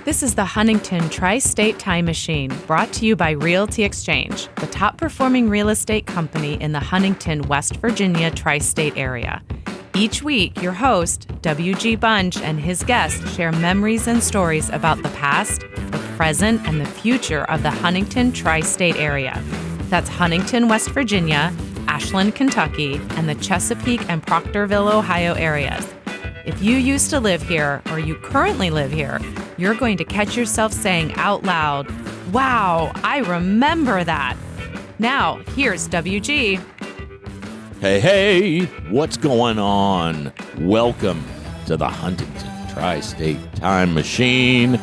This is the Huntington Tri-State Time Machine, brought to you by Realty Exchange, the top-performing real estate company in the Huntington, West Virginia tri-state area. Each week, your host, W.G. Bunch, and his guests share memories and stories about the past, the present, and the future of the Huntington tri-state area. That's Huntington, West Virginia, Ashland, Kentucky, and the Chesapeake and Proctorville, Ohio areas. If you used to live here or you currently live here, you're going to catch yourself saying out loud, "Wow, I remember that." Now, here's WG. Hey, what's going on? Welcome to the Huntington Tri-State Time Machine.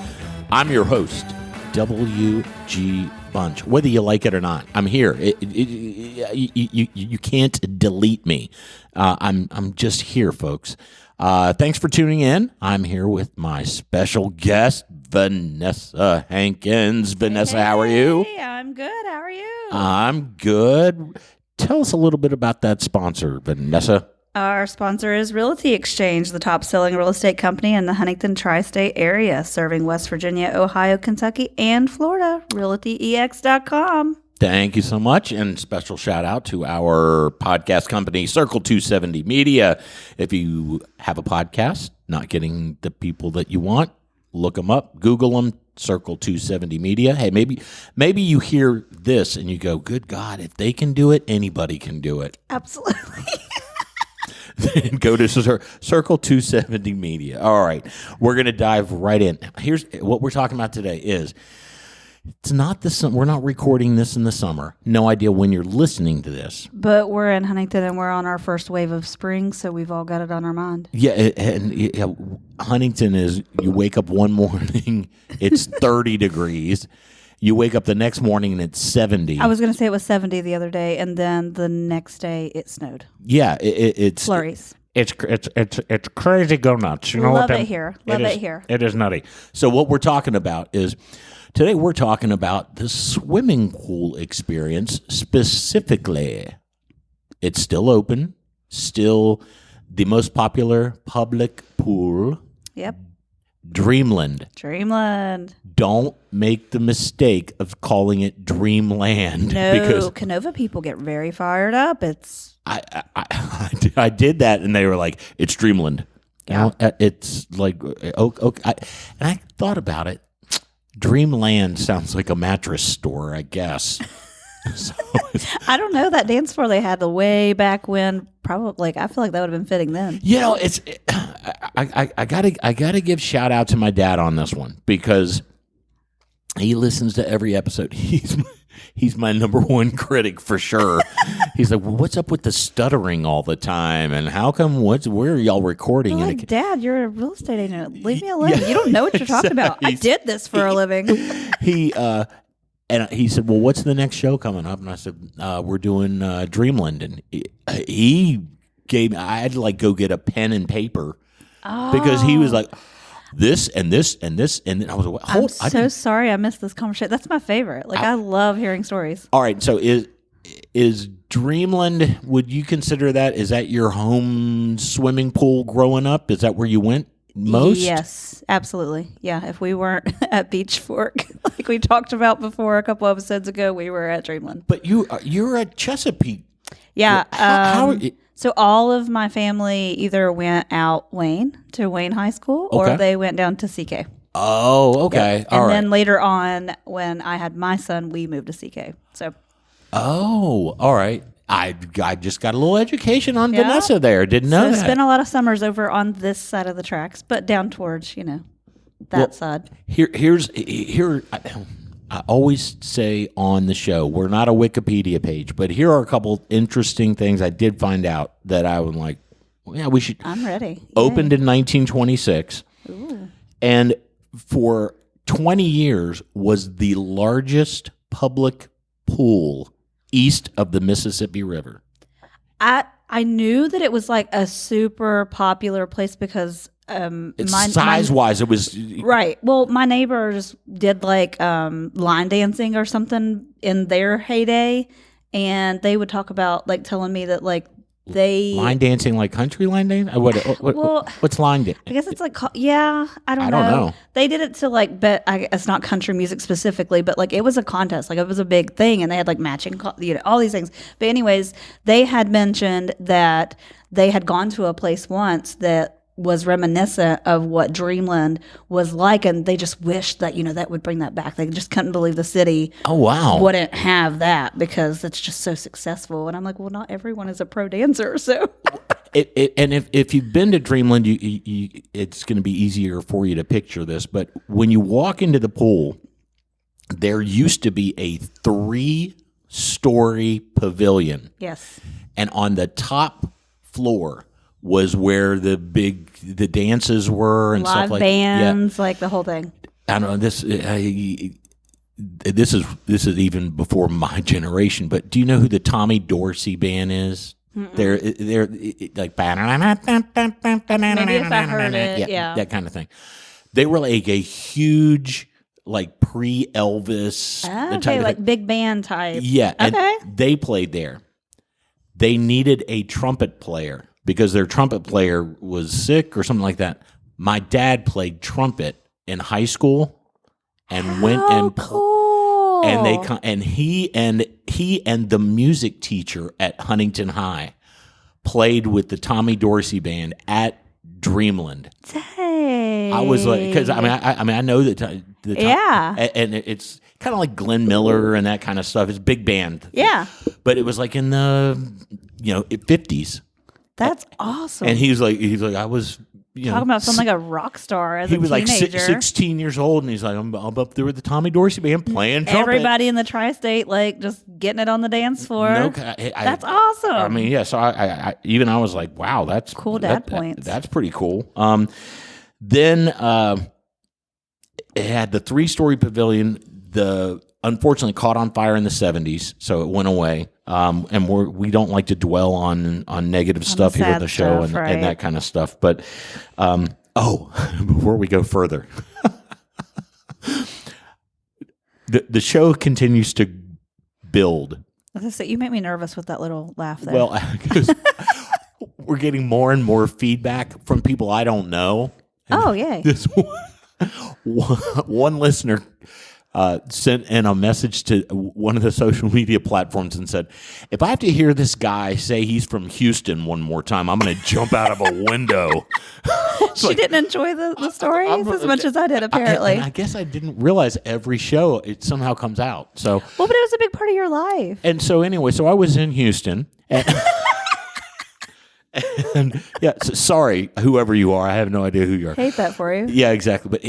I'm your host, WG Bunch. Whether you like it or not, I'm here. You can't delete me. I'm just here, folks. Thanks for tuning in. I'm here with my special guest, Vanessa Hankins. Vanessa, how are you? Hey, I'm good. How are you? I'm good. Tell us a little bit about that sponsor, Vanessa. Our sponsor is Realty Exchange, the top-selling real estate company in the Huntington tri-state area, serving West Virginia, Ohio, Kentucky, and Florida. RealtyEX.com. Thank you so much, and special shout out to our podcast company, Circle 270 Media. If you have a podcast, not getting the people that you want, look them up, Google them, Circle 270 Media. Hey, maybe you hear this and you go, good God, if they can do it, anybody can do it. Absolutely. Then go to Circle 270 Media. All right, we're going to dive right in. Here's what we're talking about today is, it's not the summer. We're not recording this in the summer. No idea when you're listening to this. But we're in Huntington, and we're on our first wave of spring, so we've all got it on our mind. Yeah, and Huntington is, you wake up one morning, it's 30 degrees. You wake up the next morning, and it's 70. I was going to say it was 70 the other day, and then the next day it snowed. Yeah, it's flurries. It's crazy go nuts. You know Love what it here. Love it here. It is nutty. So what we're talking about is, today we're talking about the swimming pool experience specifically. It's still open, still the most popular public pool. Yep. Dreamland. Don't make the mistake of calling it Dreamland. No, because Canova people get very fired up. I did that, and they were like, "It's Dreamland." Yeah. It's like, okay. And I thought about it. Dreamland sounds like a mattress store, I guess. So, I don't know, that dance floor they had the way back when. Probably, I feel like that would have been fitting then. You know, I gotta give shout out to my dad on this one, because he listens to every episode. He's my number one critic for sure. He's like, well, what's up with the stuttering all the time? And how come, where are y'all recording? Well, like, Dad, you're a real estate agent. Leave me alone. Yeah, you don't know what you're talking about. I did this for a living. And he said, well, what's the next show coming up? And I said, we're doing Dreamland. And he gave me, I had to like go get a pen and paper because he was like, this and this and this, and then I was like, I'm so sorry I missed this conversation. That's my favorite. Like, I love hearing stories. All right, so is Dreamland, would you consider that, is that your home swimming pool growing up? Is that where you went most? Yes, absolutely. Yeah, if we weren't at Beach Fork, like we talked about before a couple episodes ago, we were at Dreamland. But you're at Chesapeake. Yeah. How so all of my family either went out Wayne to Wayne High School, or they went down to CK. Oh, okay. Yep. All right. And then later on, when I had my son, we moved to CK. So. Oh, all right. I just got a little education on Vanessa there. Didn't know that. So spent a lot of summers over on this side of the tracks, but down towards, that side. Here. I always say on the show, we're not a Wikipedia page, but here are a couple interesting things I did find out that I was like, well, yeah, we should. I'm ready. Opened in 1926. Ooh. And for 20 years was the largest public pool east of the Mississippi River. I knew that it was like a super popular place because size-wise, it was right. Well, my neighbors did like line dancing or something in their heyday, and they would talk about like telling me that like line dancing like country line dancing? What's line dancing? I guess it's like, I don't know. They did it to like, but it's not country music specifically, but like it was a contest, like it was a big thing, and they had like matching, all these things. But anyways, they had mentioned that they had gone to a place once that was reminiscent of what Dreamland was like, and they just wished that that would bring that back. They just couldn't believe the city wouldn't have that because it's just so successful. And I'm like, well, not everyone is a pro dancer, so and if you've been to Dreamland, it's going to be easier for you to picture this. But when you walk into the pool, there used to be a 3-story pavilion. Yes, and on the top floor was where the dances were and live stuff like bands, like the whole thing. I don't know this. This is even before my generation. But do you know who the Tommy Dorsey band is? Mm-mm. They're like maybe if I heard it, yeah, that kind of thing. They were like a huge like pre-Elvis, like big band type. Yeah, okay. And they played there. They needed a trumpet player because their trumpet player was sick or something like that. My dad played trumpet in high school and went and cool. And he and the music teacher at Huntington High played with the Tommy Dorsey band at Dreamland. Dang. I was like, because I know that and it's kind of like Glenn Miller and that kind of stuff. It's big band. Yeah. But it was like in the 50s. That's awesome. And he was like, I was, talking about something like a rock star as a teenager. He was like 16 years old, and he's like, I'm up there with the Tommy Dorsey band playing trumpet. Everybody in the tri-state, like, just getting it on the dance floor. That's awesome. I mean, yeah. So I was like, wow, that's cool. Dad points. That's pretty cool. Then it had the 3-story pavilion. Unfortunately caught on fire in the 70s, so it went away. And we don't like to dwell on negative stuff here on the show and that kind of stuff. But before we go further, the show continues to build. You make me nervous with that little laugh there. Well, because we're getting more and more feedback from people I don't know. And yay! This one listener sent in a message to one of the social media platforms and said, if I have to hear this guy say he's from Houston one more time, I'm going to jump out of a window. She didn't enjoy the stories as much as I did, apparently. I guess I didn't realize every show it somehow comes out. So, well, but it was a big part of your life. And so anyway, I was in Houston. And sorry, whoever you are, I have no idea who you are. Hate that for you. Yeah, exactly. But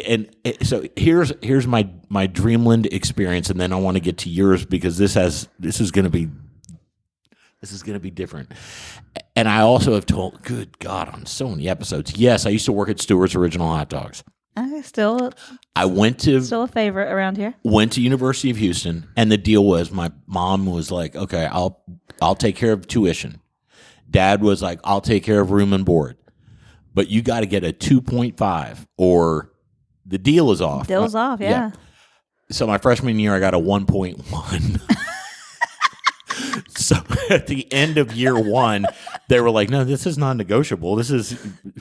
so here's my Dreamland experience, and then I want to get to yours because this is going to be different. And I also have told, good God, on so many episodes. Yes, I used to work at Stewart's Original Hot Dogs. Still a favorite around here. Went to University of Houston, and the deal was my mom was like, okay, I'll take care of tuition. Dad was like, I'll take care of room and board. But you got to get a 2.5 or the deal is off. Deal's off, yeah. So my freshman year, I got a 1.1. So at the end of year one, they were like, no, this is non-negotiable. This is,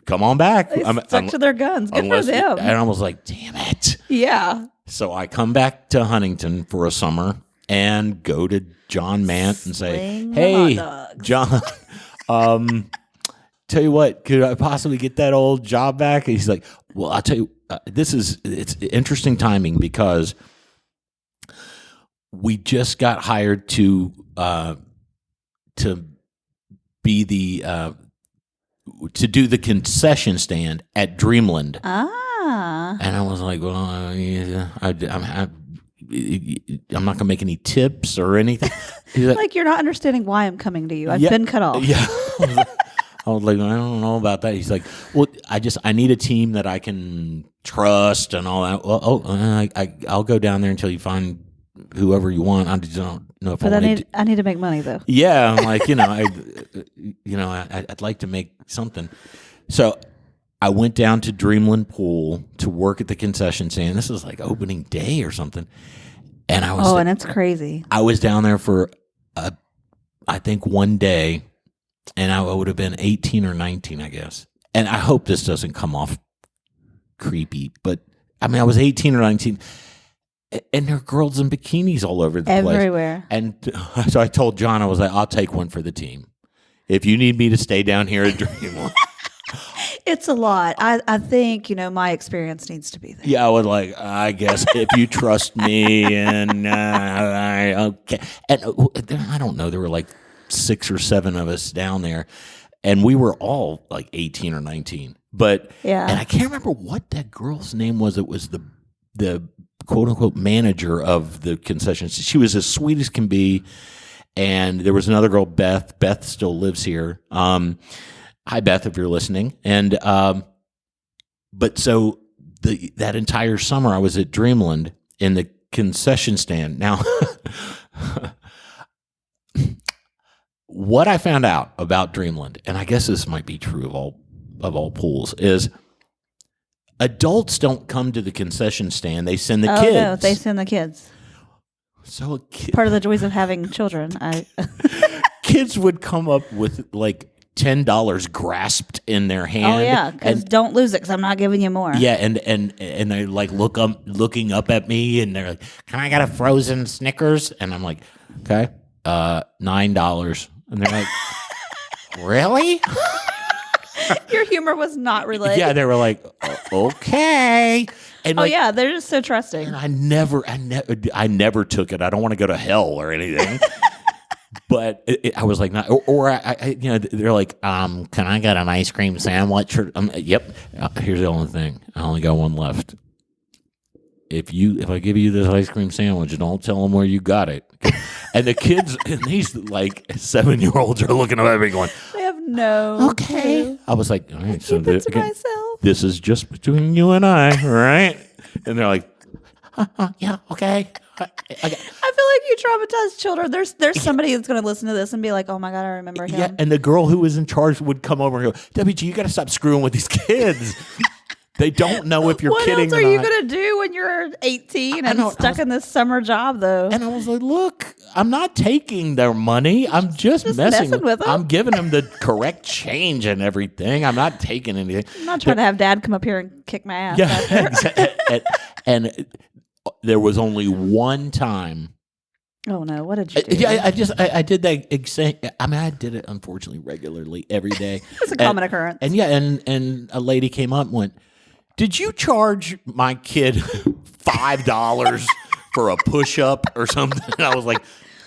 come on back. They stuck to their guns. Good for them. And I was like, damn it. Yeah. So I come back to Huntington for a summer and go to John Mant and say, hey, John, tell you what, could I possibly get that old job back? And he's like, well, I'll tell you, it's interesting timing because we just got hired to be to do the concession stand at Dreamland. And I was like, well, I'm not gonna make any tips or anything. Like you're not understanding why I'm coming to you. I've been cut off. Yeah. I was like, I don't know about that. He's like, well, I need a team that I can trust and all that. Well, I'll go down there until you find whoever you want. I just don't know if but I need to make money though. Yeah, I'm like, I'd like to make something. So I went down to Dreamland Pool to work at the concession stand. This was like opening day or something. And I was and it's crazy. I was down there for I think one day, and I would have been 18 or 19, I guess. And I hope this doesn't come off creepy, but I mean, I was 18 or 19, and there are girls in bikinis all over the place. Everywhere. And so I told John, I was like, I'll take one for the team. If you need me to stay down here at Dreamland. It's a lot. I think, my experience needs to be there. Yeah, I was like, I guess if you trust me, and okay. And I don't know, there were like 6 or 7 of us down there, and we were all like 18 or 19. But yeah, and I can't remember what that girl's name was. It was the quote unquote manager of the concession. She was as sweet as can be, and there was another girl, Beth. Beth still lives here. Hi, Beth, if you're listening. And but so that entire summer, I was at Dreamland in the concession stand. Now, what I found out about Dreamland, and I guess this might be true of all pools, is adults don't come to the concession stand. They send the kids. No, they send the kids. So part of the joys of having children. Kids would come up with like $10 grasped in their hand. Oh yeah, because don't lose it, because I'm not giving you more. Yeah, and they like looking up at me, and they're like, "Can I get a frozen Snickers?" And I'm like, "Okay, $9." And they're like, "Really?" Your humor was not related. Yeah, they were like, "Okay." And yeah, they're just so trusting. And I never took it. I don't want to go to hell or anything. But I was like, not, or I, they're like, can I get an ice cream sandwich? Yep. Here's the only thing. I only got one left. If I give you this ice cream sandwich, don't tell them where you got it. And the kids, and these like 7-year-olds are looking at me going, they have no okay. clue. I was like, all right, so keep it to myself. This is just between you and I, right? And they're like, yeah, okay. I feel like you traumatized children. There's somebody that's going to listen to this and be like, oh my God, I remember him. Yeah, and the girl who was in charge would come over and go, WG, you got to stop screwing with these kids. They don't know if you're kidding or not. What else are you going to do when you're 18 and stuck in this summer job, though? And I was like, look, I'm not taking their money. I'm just messing with them. I'm giving them the correct change and everything. I'm not taking anything. I'm not trying to have Dad come up here and kick my ass. Yeah, and there was only one time. Oh no! What did you do? Yeah, I did that. I mean, I did it unfortunately regularly every day. It's a common occurrence. And yeah, and a lady came up and went, "Did you charge my kid $5 for a push-up or something?" And I was like,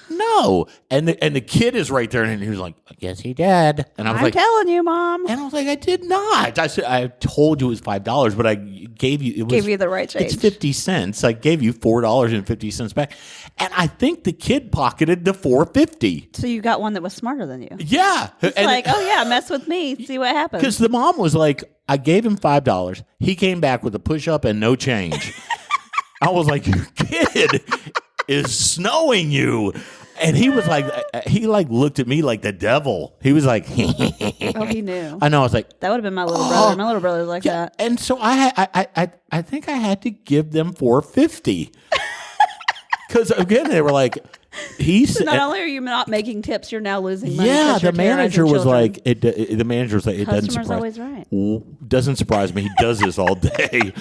"No." And the kid is right there, and he was like, "I guess he did." And I was I'm telling you, Mom. And I was like, "I did not. I said I told you it was $5, but I gave you the right change. It's 50 cents. I gave you $4.50 back." And I think the kid pocketed the $4.50. So you got one that was smarter than you. Yeah. It's like, oh yeah, mess with me, see what happens. Because the mom was like, I gave him $5. He came back with a push-up and no change. I was like, your kid is snowing you. And he was like, he like looked at me like the devil. He was like, oh, he knew. I know. I was like, that would have been my little brother. My little brother was like that. And so I think I had to give them $4.50. Because again, they were like, so not only are you not making tips, you're now losing money. Yeah, the manager was like, it doesn't Customer's surprise. Always right. Doesn't surprise me. He does this all day.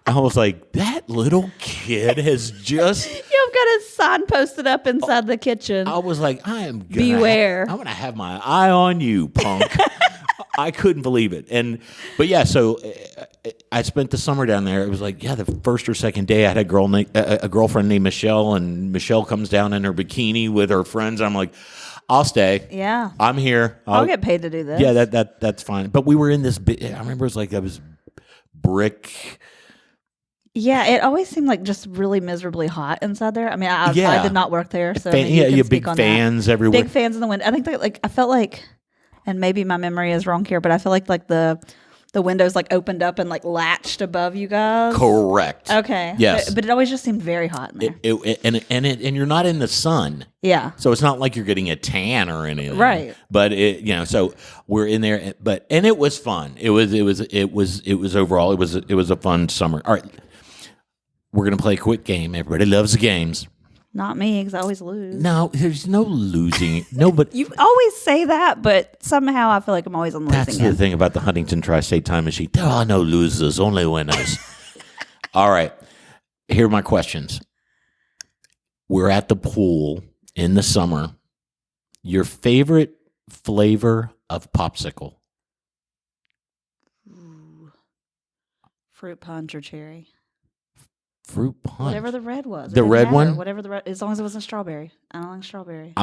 I was like, that little kid has just. You've got a sign posted up inside the kitchen. I was like, beware. I'm gonna have my eye on you, punk. I couldn't believe it. But yeah, so I spent the summer down there. It was like, the first or second day I had a girlfriend named Michelle, and Michelle comes down in her bikini with her friends. I'm like, I'll stay. Yeah. I'm here. I'll get paid to do this. Yeah, that's fine. But we were in this I remember it was like that was brick. Yeah, it always seemed like just really miserably hot inside there. I mean, I did not work there, so you big fans everywhere. Big fans in the window. I think I felt like, and maybe my memory is wrong here, but I feel like the windows like opened up and like latched above you guys. Correct. Okay. Yes. But it always just seemed very hot in there. And you're not in the sun. Yeah. So it's not like you're getting a tan or anything. Right. But so we're in there, and it was fun. It was overall it was a fun summer. All right. We're gonna play a quick game. Everybody loves the games. Not me, because I always lose. No, there's no losing. No, but You always say that, but somehow I feel like I'm always on the losing that's end. the thing about the Huntington Tri-State Time Machine. There are no losers, only winners. All right. Here are my questions. We're at the pool in the summer. Your favorite flavor of popsicle? Ooh. Fruit punch or cherry. Fruit punch. Whatever the red was. The red one? Whatever the red, as long as it wasn't strawberry. I don't like strawberry.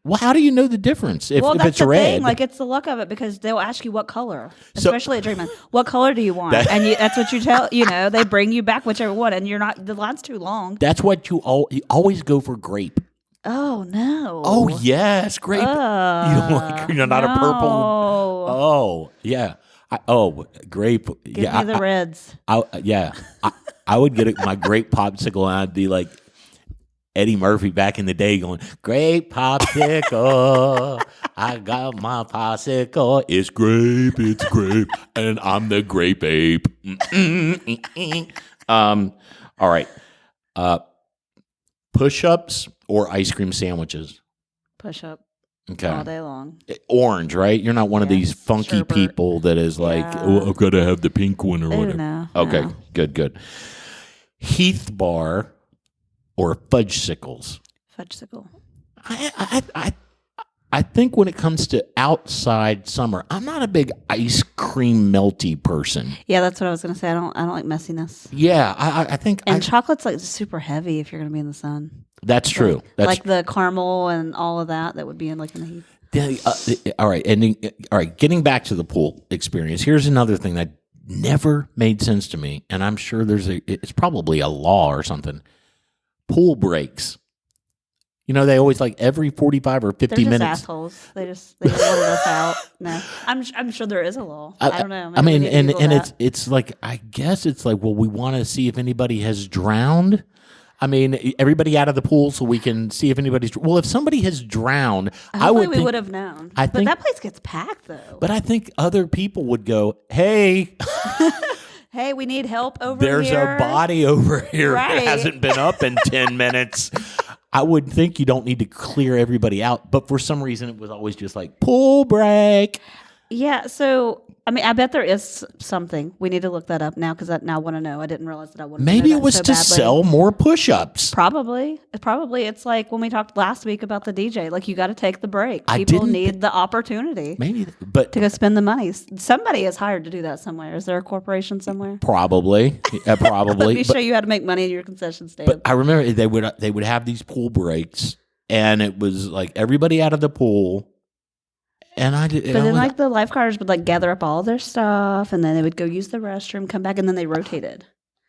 Well, how do you know the difference if that's it's the red? thing. Like, it's the luck of it, because they'll ask you what color, especially at Dreamland. What color do you want? And that's what you tell. They bring you back whichever one, and you're not. The line's too long. That's what you always go for grape. Oh no. Oh yes, grape. You don't like. You're not a purple. Oh yeah. Grape. Give me the reds. I would get my grape popsicle, and I'd be like Eddie Murphy back in the day, going, "Grape popsicle, I got my popsicle. It's grape, and I'm the grape ape." All right. Push-ups or ice cream sandwiches? Push up. Okay. All day long. Orange, right? You're not one of these funky sherbet. people that is like, "Oh, I've got to have the pink one," or whatever. No, okay, no. good. Heath bar or fudgesicles? Fudgesicle. I think when it comes to outside summer, I'm not a big ice cream melty person. Yeah, that's what I was gonna say. I don't like messiness. Yeah, I think chocolate's like super heavy if you're gonna be in the sun. That's true. Like the caramel and all of that would be in the heat. All right, all right. Getting back to the pool experience, here's another thing that never made sense to me, and I'm sure it's probably a law or something. Pool breaks. They always like every 45 or 50 They're just minutes. Assholes. They just wanted us out. No, I'm sure there is a law. I don't know. Maybe it's like, I guess it's like, well, we want to see if anybody has drowned. I mean, everybody out of the pool so we can see if anybody's. Well, if somebody has drowned, we would have known. But that place gets packed though. But I think other people would go, "Hey, hey, we need help over there's here. a body over here Right. that hasn't been up in 10 minutes." I would think you don't need to clear everybody out, but for some reason it was always just like pool break. Yeah, so I mean, I bet there is something. We need to look that up now because I now want to know. I didn't realize that I wanted. Maybe to know it was so to badly. sell more push-ups. Probably. It's like when we talked last week about the DJ. Like, you got to take the break. I People didn't- need the opportunity Maybe, but to go spend the money. Somebody is hired to do that somewhere. Is there a corporation somewhere? probably. Let me But show you how to make money in your concession stand. But I remember they would have these pool breaks, and it was like everybody out of the pool, and I did. But then, like, the lifeguards would like gather up all their stuff, and then they would go use the restroom, come back, and then they rotated.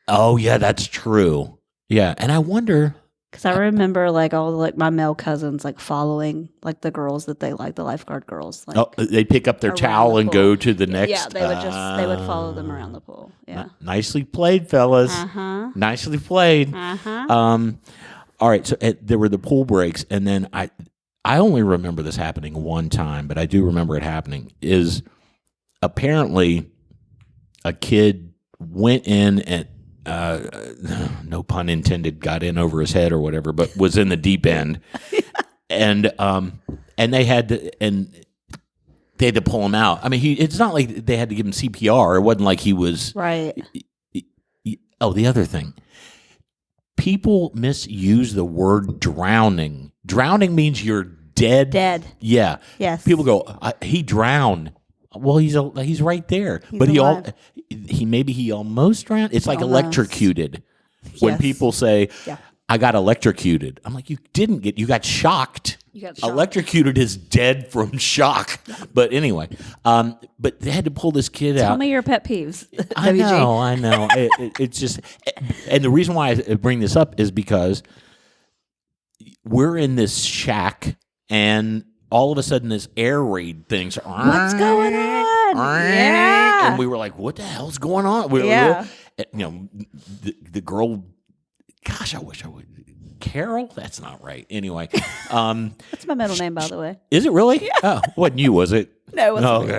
Oh yeah, that's true. Yeah, and I wonder Because I remember like all like my male cousins like following like the girls that they like, the lifeguard girls. Like, they pick up their around towel the and pool. go to the next. Yeah, they would follow them around the pool. Yeah. Nicely played, fellas. Nicely played. All right, so there were the pool breaks, and then I only remember this happening one time, but I do remember it happening. Is apparently a kid went in and no pun intended, got in over his head or whatever, but was in the deep end, and they had to pull him out. I mean, it's not like they had to give him CPR. It wasn't like he was Right. Oh, the other thing. People misuse the word drowning. Drowning means you're dead. Dead. Yeah. Yes. People go, he drowned. Well, he's right there. But alive. he almost drowned. It's like Almost. electrocuted. When Yes. people say, Yeah. I got electrocuted. I'm like, you got shocked. You got shocked. Electrocuted is dead from shock. But anyway, but they had to pull this kid out. Tell me your pet peeves. I WG. know. It's just, and the reason why I bring this up is because we're in this shack, and all of a sudden, this air raid thing's What's going on? Yeah. and we were like, "What the hell's going on?" Yeah. The girl. Gosh, I wish I would. Carol? That's not right. Anyway, That's my middle name, by the way. is it really? Yeah. Oh, wasn't you? Was it? No, it wasn't me.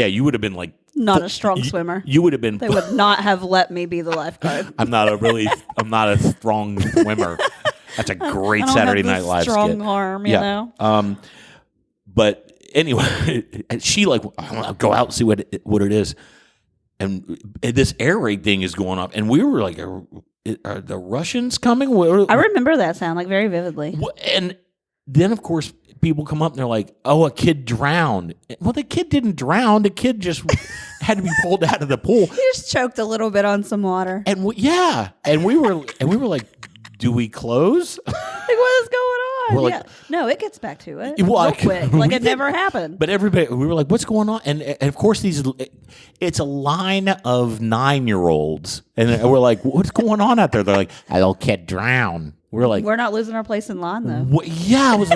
Okay, you would have been like Not a strong swimmer. You would have been. They would not have let me be the lifeguard. I'm not a strong swimmer. That's a great I don't Saturday have the Night Live strong skit. arm, you know. But anyway, she like, I'll go out and see what it is, and this air raid thing is going up, and we were like, are the Russians coming? I remember that sound like very vividly. And then of course people come up and they're like, "Oh, a kid drowned." Well, the kid didn't drown. The kid just had to be pulled out of the pool. He just choked a little bit on some water. And we were like, "Do we close?" Like, what is going on? We're like, no, it gets back to it Well, real quick. Like it never happened. But everybody, we were like, "What's going on?" And of course, it's a line of 9-year-olds, and we're like, "What's going on out there?" They're like, "A little kid drowned." We're like, we're not losing our place in line though. Yeah, I was,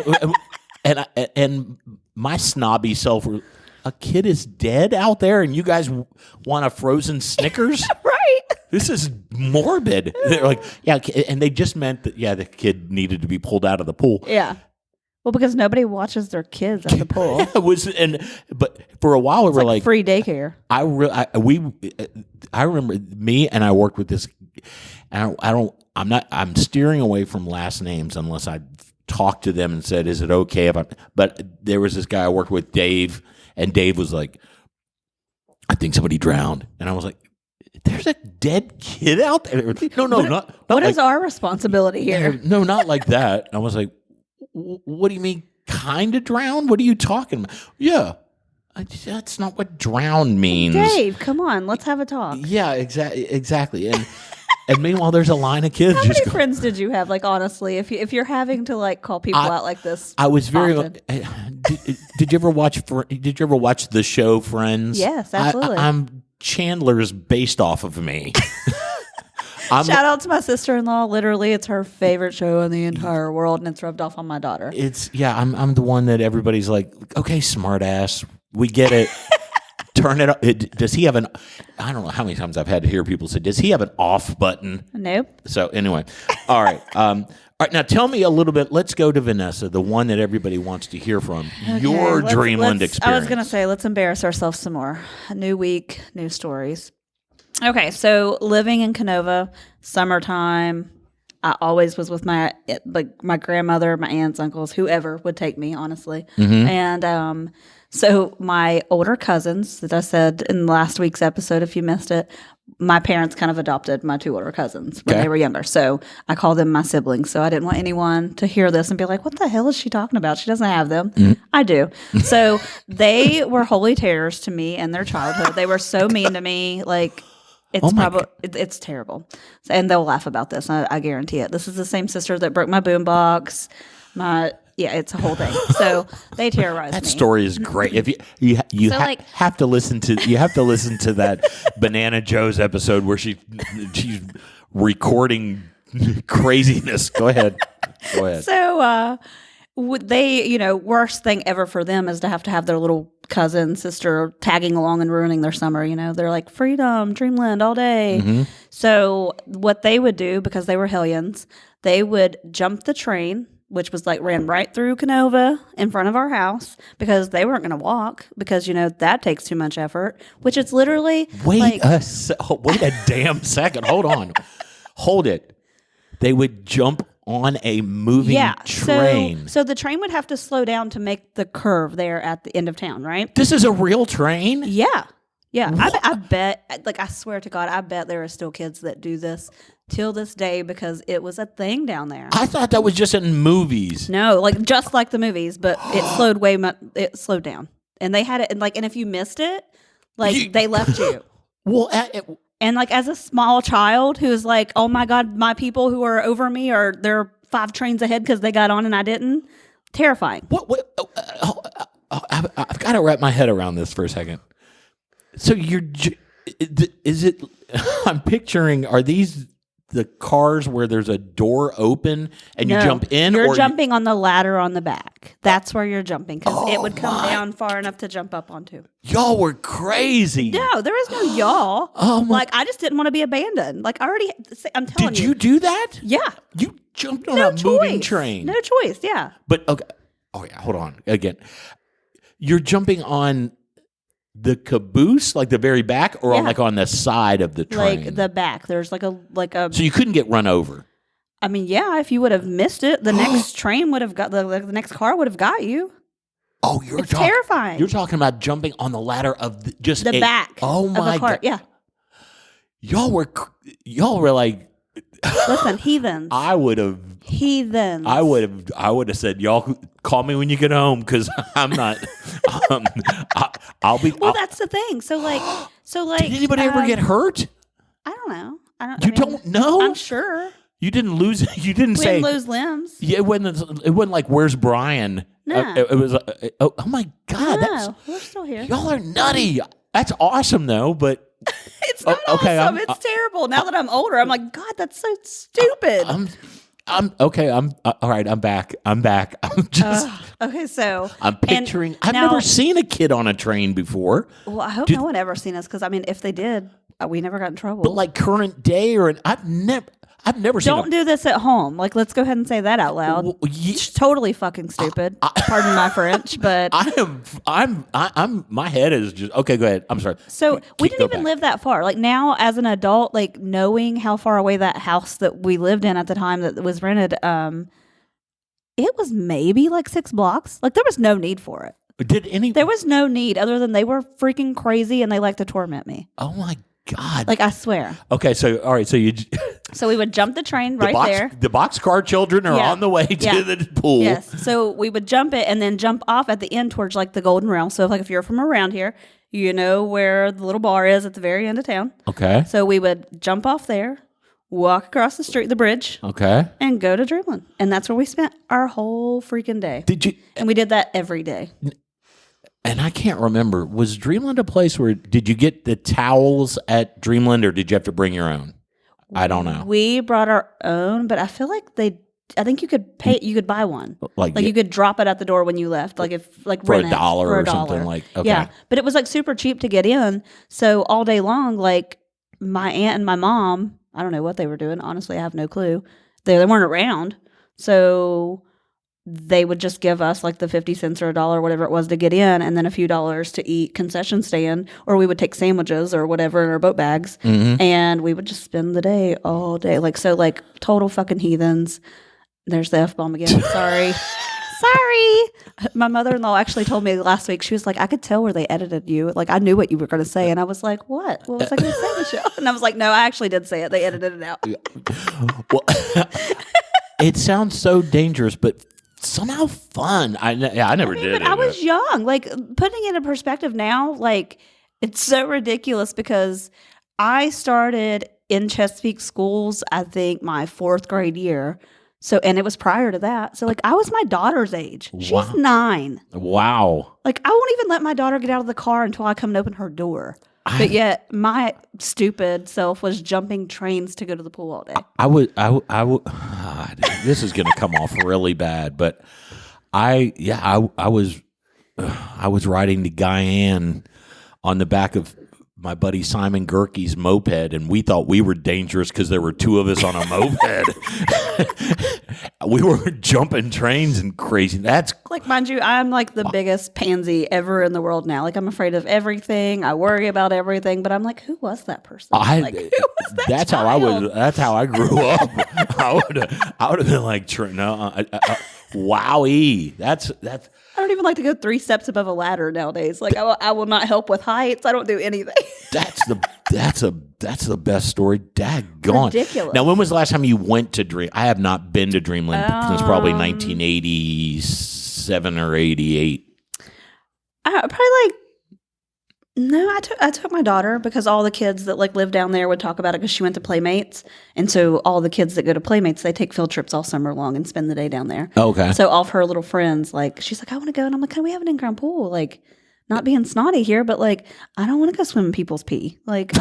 and my snobby self, a kid is dead out there, and you guys want a frozen Snickers? Right. This is morbid. They're like, yeah, and they just meant that, yeah, the kid needed to be pulled out of the pool. Yeah. Well, because nobody watches their kids at the pool. But for a while we were like free daycare. I remember me and I worked with this. And I'm steering away from last names unless I talked to them and said, "Is it okay if I?" But there was this guy I worked with, Dave, and Dave was like, "I think somebody drowned," and I was like, "There's a dead kid out there." No, not what like, is our responsibility here? No, not like that. I was like, "What do you mean, kind of drowned? What are you talking about?" Yeah. That's not what drown means. Dave, come on, let's have a talk. Yeah, exactly. And meanwhile, there's a line of kids. How many friends did you have? Like, honestly, if you're having to like call people out like this, I was very. often. Did you ever watch? Did you ever watch the show Friends? Yes, absolutely. I'm Chandler's based off of me. Shout out to my sister-in-law. Literally, it's her favorite show in the entire world, and it's rubbed off on my daughter. I'm the one that everybody's like, okay, smart ass. We get it. Turn it up. Does he have I don't know how many times I've had to hear people say, does he have an off button? Nope. So anyway, all right. All right, now tell me a little bit. Let's go to Vanessa, the one that everybody wants to hear from. Okay, your Dreamland experience. I was going to say, let's embarrass ourselves some more. A new week, new stories. Okay, so living in Canova, summertime. I always was with my grandmother, my aunts, uncles, whoever would take me, honestly. Mm-hmm. And so my older cousins, that I said in last week's episode, if you missed it, my parents kind of adopted my two older cousins when they were younger. So I call them my siblings. So I didn't want anyone to hear this and be like, what the hell is she talking about? She doesn't have them. Mm-hmm. I do. So they were holy terrors to me in their childhood. They were so mean to me. Like, it's terrible. And they'll laugh about this. I guarantee it. This is the same sister that broke my boombox. It's a whole thing. So they terrorized me. That story is great. If you have to listen to that Banana Joe's episode where she's recording craziness. Go ahead. So worst thing ever for them is to have their little cousin, sister tagging along and ruining their summer. They're like, freedom, Dreamland all day. Mm-hmm. So what they would do, because they were hellions, they would jump the train, which was ran right through Canova in front of our house, because they weren't going to walk, because that takes too much effort, which it's literally wait a damn second. Hold on. Hold it. They would jump on a moving train. So the train would have to slow down to make the curve there at the end of town, right? This is a real train? Yeah. I bet, I swear to God, I bet there are still kids that do this till this day, because it was a thing down there. I thought that was just in movies. No, just like the movies, but it slowed down. And they had it, and if you missed it, they left you. Well, and as a small child who's like, oh my God, my people who are over me they're 5 trains ahead because they got on and I didn't. Terrifying. What? I've got to wrap my head around this for a second. So is it? I'm picturing. Are these the cars where there's a door open and you jump in? You're jumping on the ladder on the back. That's where you're jumping, because it would come down far enough to jump up onto. Y'all were crazy. No, there is no y'all. Oh my! I just didn't want to be abandoned. I'm telling you. Did you do that? Yeah. You jumped on a moving train. No choice. Yeah. But okay. Oh yeah. Hold on. Again, you're jumping on the caboose, the very back, or on the side of the train? The back. There's a. So you couldn't get run over. I mean, yeah, if you would have missed it, the next train would have got the next car would have got you. Oh, it's terrifying. You're talking about jumping on the ladder of just the back. Oh my of a car. God! Yeah, y'all were like, listen, heathens. I would have said, y'all call me when you get home because I'm not. I'll be. Well, that's the thing. So like, did anybody ever get hurt? I don't know. Don't know? I'm sure. You didn't lose. You didn't We say didn't lose limbs. Yeah, it wasn't like where's Brian? No. It was. Oh my God! No, we're still here. Y'all are nutty. That's awesome though, but it's not awesome. It's terrible. Now that I'm older, I'm like, God, that's so stupid. I'm okay. All right. I'm back. I'm just okay. So I'm picturing. I've never seen a kid on a train before. Well, I hope no one ever seen us because I mean, if they did, we never got in trouble. But like current day, I've never seen. Don't do this at home. Like, let's go ahead and say that out loud. It's totally fucking stupid. Pardon my French, but I'm. My head is just okay. Go ahead. I'm sorry. So we didn't even live that far. Like now, as an adult, like knowing how far away that house that we lived in at the time that was rented, it was maybe like 6 blocks. Like there was no need for it. There was no need other than they were freaking crazy and they like to torment me. Oh my God. Like I swear. Okay, so all right, so we would jump the train there. The boxcar children are on the way to the pool. Yes. So we would jump it and then jump off at the end towards like the Golden Rail. So if you're from around here, you know where the little bar is at the very end of town. Okay. So we would jump off there, walk across the street, the bridge. Okay. And go to Dreamland. And that's where we spent our whole freaking day. And we did that every day. And I can't remember, was Dreamland a place where, did you get the towels at Dreamland or did you have to bring your own? I don't know. We brought our own, but I feel like I think you could you could buy one. Like you could drop it at the door when you left. Like for $1 or something like, okay. Yeah. But it was like super cheap to get in. So all day long, like my aunt and my mom, I don't know what they were doing. Honestly, I have no clue. They weren't around. So they would just give us like the 50 cents or $1, whatever it was to get in, and then a few dollars to eat concession stand, or we would take sandwiches or whatever in our boat bags, and we would just spend the day all day. Like, so like total fucking heathens. There's the F-bomb again. Sorry. My mother-in-law actually told me last week, she was like, I could tell where they edited you. Like, I knew what you were going to say. And I was like, what? What was I going to say, Michelle? And I was like, no, I actually did say it. They edited it out. Well, it sounds so dangerous, but somehow fun. I never did. But I was young. Like, putting it in perspective now, like, it's so ridiculous because I started in Chesapeake schools, I think, my 4th grade year. So, and it was prior to that. So, like, I was my daughter's age. She's 9. Wow. Like, I won't even let my daughter get out of the car until I come and open her door. But yet, my stupid self was jumping trains to go to the pool all day. I would. This is going to come off really bad, but I was riding to Guyane on the back of my buddy Simon Gerke's moped, and we thought we were dangerous because there were 2 of us on a moped. We were jumping trains and crazy. That's like, mind you, I'm like the biggest pansy ever in the world now. Like, I'm afraid of everything. I worry about everything. But I'm like, who was that person? Who was that that's child? How I was. That's how I grew up. I would have been like, wowie. That's. I don't even like to go 3 steps above a ladder nowadays. Like, I will not help with heights. I don't do anything. That's the best story. Daggone. Ridiculous. Now, when was the last time you went to Dream? I have not been to Dreamland since probably 1987 or 88. I took my daughter because all the kids that like live down there would talk about it because she went to Playmates, and so all the kids that go to Playmates, they take field trips all summer long and spend the day down there. Okay. So all of her little friends, like, she's like, I want to go, and I'm like, we have an in-ground pool, like, not being snotty here, but like, I don't want to go swim in people's pee, like,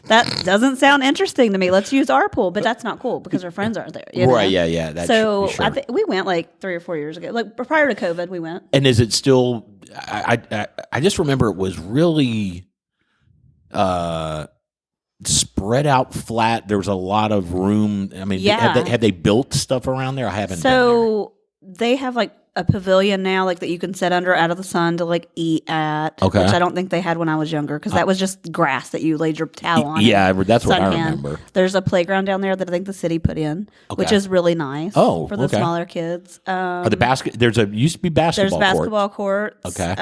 that doesn't sound interesting to me. Let's use our pool, but that's not cool because her friends aren't there. Right? Yeah. That's so sure. I think we went like 3 or 4 years ago, like prior to COVID, we went. And is it still? I just remember it was really spread out flat. There was a lot of room. I mean, have they built stuff around there? I haven't. So they have like a pavilion now, like that you can sit under out of the sun to like eat at. Okay. Which I don't think they had when I was younger because that was just grass that you laid your towel on. Yeah, that's what I suntan. remember. There's a playground down there that I think the city put in, which is really nice. For the smaller kids. Are the used to be basketball. There's basketball courts. Okay.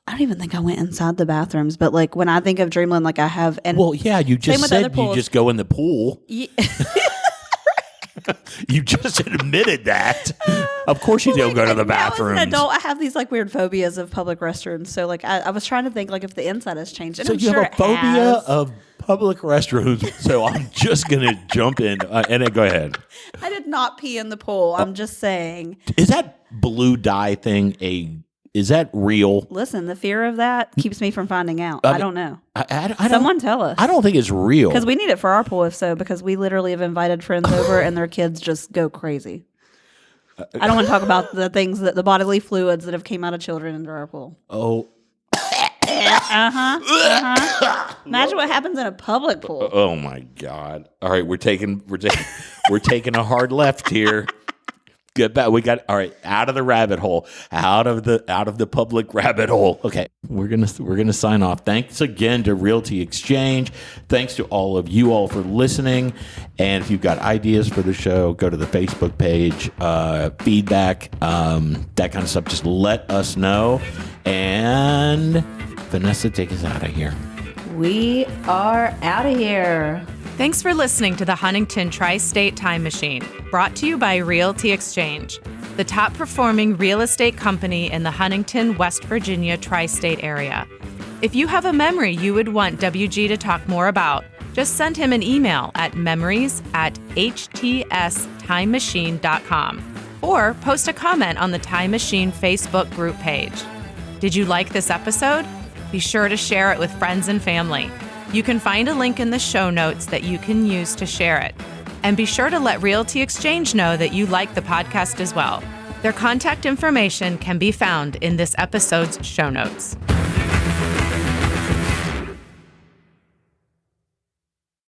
I don't even think I went inside the bathrooms, but like when I think of Dreamland, like I have. And you just said you just go in the pool. Yeah. You just admitted that. Of course you don't go to the bathroom. As an adult, I have these like weird phobias of public restrooms. So like I was trying to think like if the inside has changed. And so I'm you sure have a phobia of public restrooms. So I'm just going to jump in and then go ahead. I did not pee in the pool. I'm just saying. Is that blue dye thing is that real? Listen, the fear of that keeps me from finding out. I don't know. Someone tell us. I don't think it's real. Because we need it for our pool, if so, because we literally have invited friends over and their kids just go crazy. I don't want to talk about the things the bodily fluids that have came out of children into our pool. Oh. Imagine what happens in a public pool. Oh my God. All right, we're taking a hard left here. Get back. We got all right. Out of the rabbit hole. Out of the public rabbit hole. Okay, we're gonna sign off. Thanks again to Realty Exchange. Thanks to all of you all for listening. And if you've got ideas for the show, go to the Facebook page. Feedback, that kind of stuff. Just let us know. And Vanessa, take us out of here. We are out of here. Thanks for listening to the Huntington Tri-State Time Machine, brought to you by Realty Exchange, the top performing real estate company in the Huntington, West Virginia tri-state area. If you have a memory you would want WG to talk more about, just send him an email at memories@htstimemachine.com or post a comment on the Time Machine Facebook group page. Did you like this episode? Be sure to share it with friends and family. You can find a link in the show notes that you can use to share it. And be sure to let Realty Exchange know that you like the podcast as well. Their contact information can be found in this episode's show notes.